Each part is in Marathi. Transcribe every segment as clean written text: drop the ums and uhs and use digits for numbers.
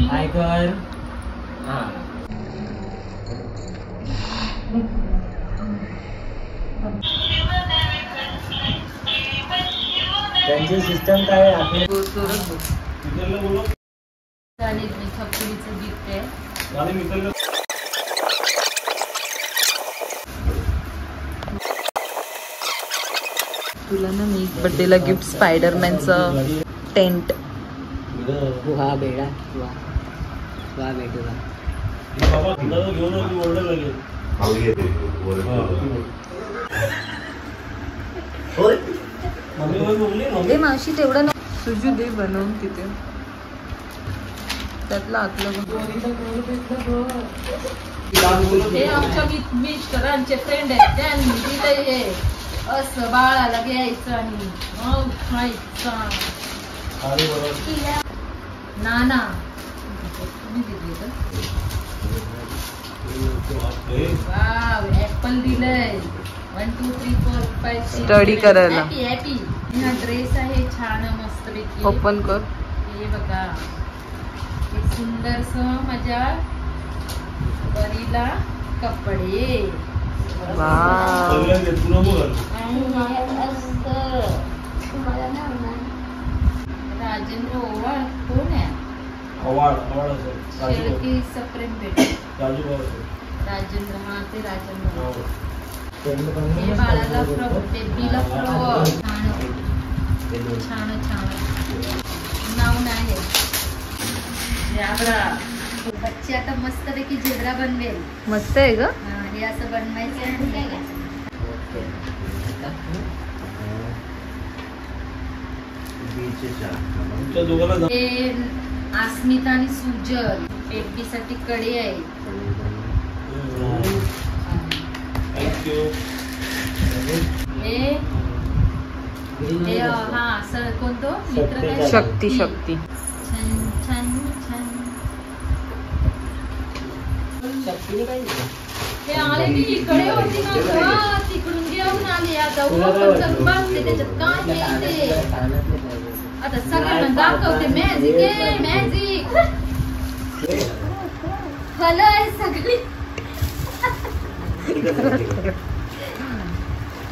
हाय कर. हा त्यांची सिस्टम काय आहे आपली गिफ्ट आहे. तुला ना मी बर्थडेला गिफ्ट स्पायडरमॅनचं टेंट. वा बेडा वा वा बेटूला ए मावशी तेवढं ना सुजू दे बनवून तिथे त्यातलं आतलं. हे आमच्या मिस्टरांचे फ्रेंड आहेत त्यांनी तिथे हे असं बाळाला घ्यायचं आणि मग खायचं. नाना ऍपल दिलंय 1 2 3 4 5 स्टडी करायला. हॅपी हा ड्रेस आहे छान मस्त पैकी. ओपन कर. हे बघा हे सुंदरस माझ्या परीला कपडे. राजेंद्र ओवाळ कोण आहे? शेळके सप्रेम भेट राजेंद्र. हा ते राजेंद्र. हे बाळाला बेबीला छान छान नाव नाही. बच्चे आता मस्त पैकी झेब्रा बनवेल. मस्त आहे ग. हे असं बनवायचं आहे. अस्मिता आणि सुजल बेबीसाठी कडे आहे. हा सर कोणतो मित्र शक्ती. शक्ती छान छान छान. हे आले मी इकडे होती ना तिकडून घेऊन आले. आता बघते त्याच्यात काय मिळते. आता सगळ्यांना दाखवते. मॅजिक आहे मॅजिक. फल आहे सगळी.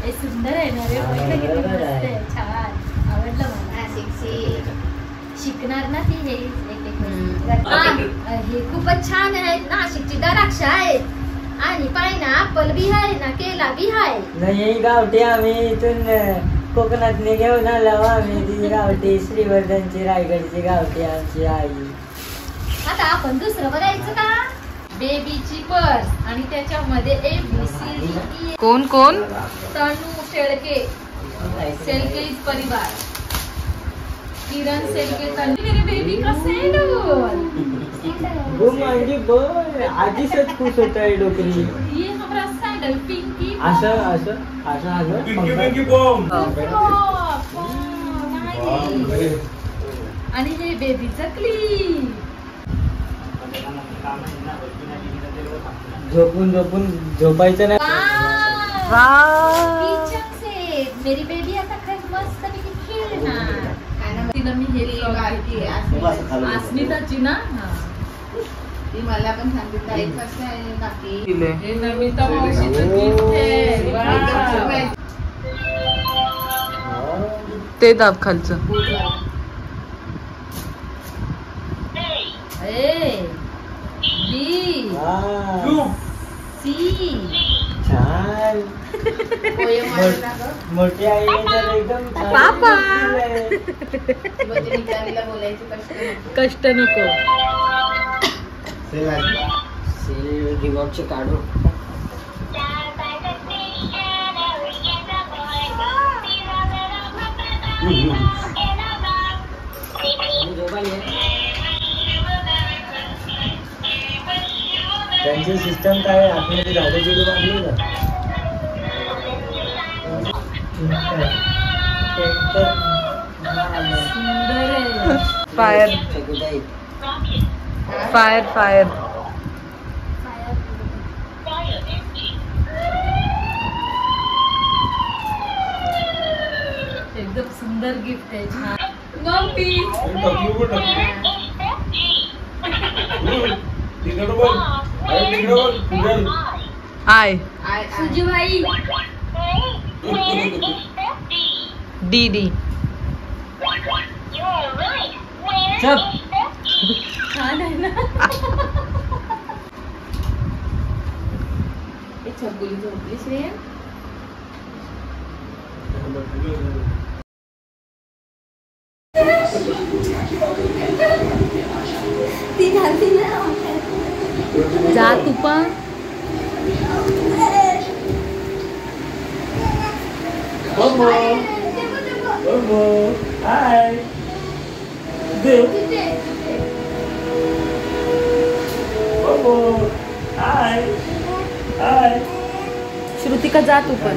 हे सुंदर आहे ना रे. छान आवडलं मला. शिकणार ना ती. हे खूपच छान आहेत. नाशिकची द्राक्ष आहेत आणि पायनॅपल बी आहे ना केला बी आहे. नाही गावठी आम्ही इथून कोकणातने घेऊन आलो आम्ही. ती गावठी श्रीवर्धनची रायगडची गावठी आमची आई. आता आपण दुसरं बघायचं का? बेबीची पर्स आणि त्याच्यामध्ये ABCD. कोण कोण? तनू शेळके शेळके परिवार. किरण शेळके तनू. मेरे बेबी का सैंडल. वो मांगी बोल आजी सच खुश होता है डोकरी. ये हमारा सैंडल पिंकी. असं असं असं असं पिंकी बॉम्ब. आणि हे बेबीचं क्लिप. झोपून झोपून झोपायचं नाही. मेरी बेबी आता काय मस्त पैकी खेळणार. तिला मी हे अस्मिताची ना. ती मला पण सांगितलं 1 वाजता आहे काकी. हे नमिता मावशीचं गिफ्ट आहे. ते दाब खालचं. A B C. छान. मोठी आई तर एकदम पापा. कष्ट नको. रिमोटचे काढू. त्यांची सिस्टम काय आहे? आपण दादाची बांधली का? Fire fire fire. एकदम सुंदर गिफ्ट आहे. छान. आय सुजीबाई डी डी चप छान आहे ना. ए, छकुली झोपली श्रेया. जा तू पण. हाय देव हाय हाय श्रुतिका जा तू पण.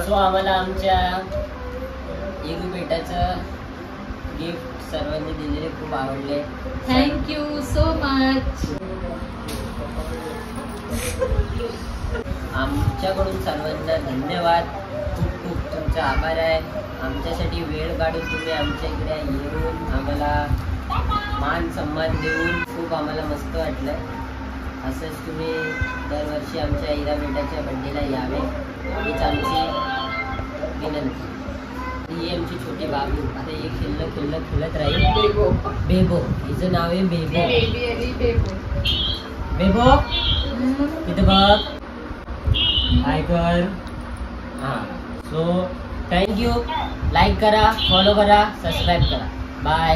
सो आम्हाला आमच्या येगू बेटाचं गिफ्ट सर्वांनी दिलेले खूप आवडले. Thank you so much. आमच्याकडून सर्वांना धन्यवाद. खूप खूप तुमचा आभार आहे. आमच्यासाठी वेळ काढून तुम्ही आमच्या इकडे येऊन आम्हाला मान सन्मान देऊन खूप आम्हाला मस्त वाटलं. असंच तुम्ही दरवर्षी आमच्या हिरा बेटाच्या बड्डेला यावे हीच आमची विनंती. ही आमची छोटी बाबू आता हे खेळत राहील. बेबो हिचं नाव आहे बेबो. बेबो इथं बघ हाय कर. हां सो थँक्यू. लाईक करा, फॉलो करा, सबस्क्राईब करा. बाय.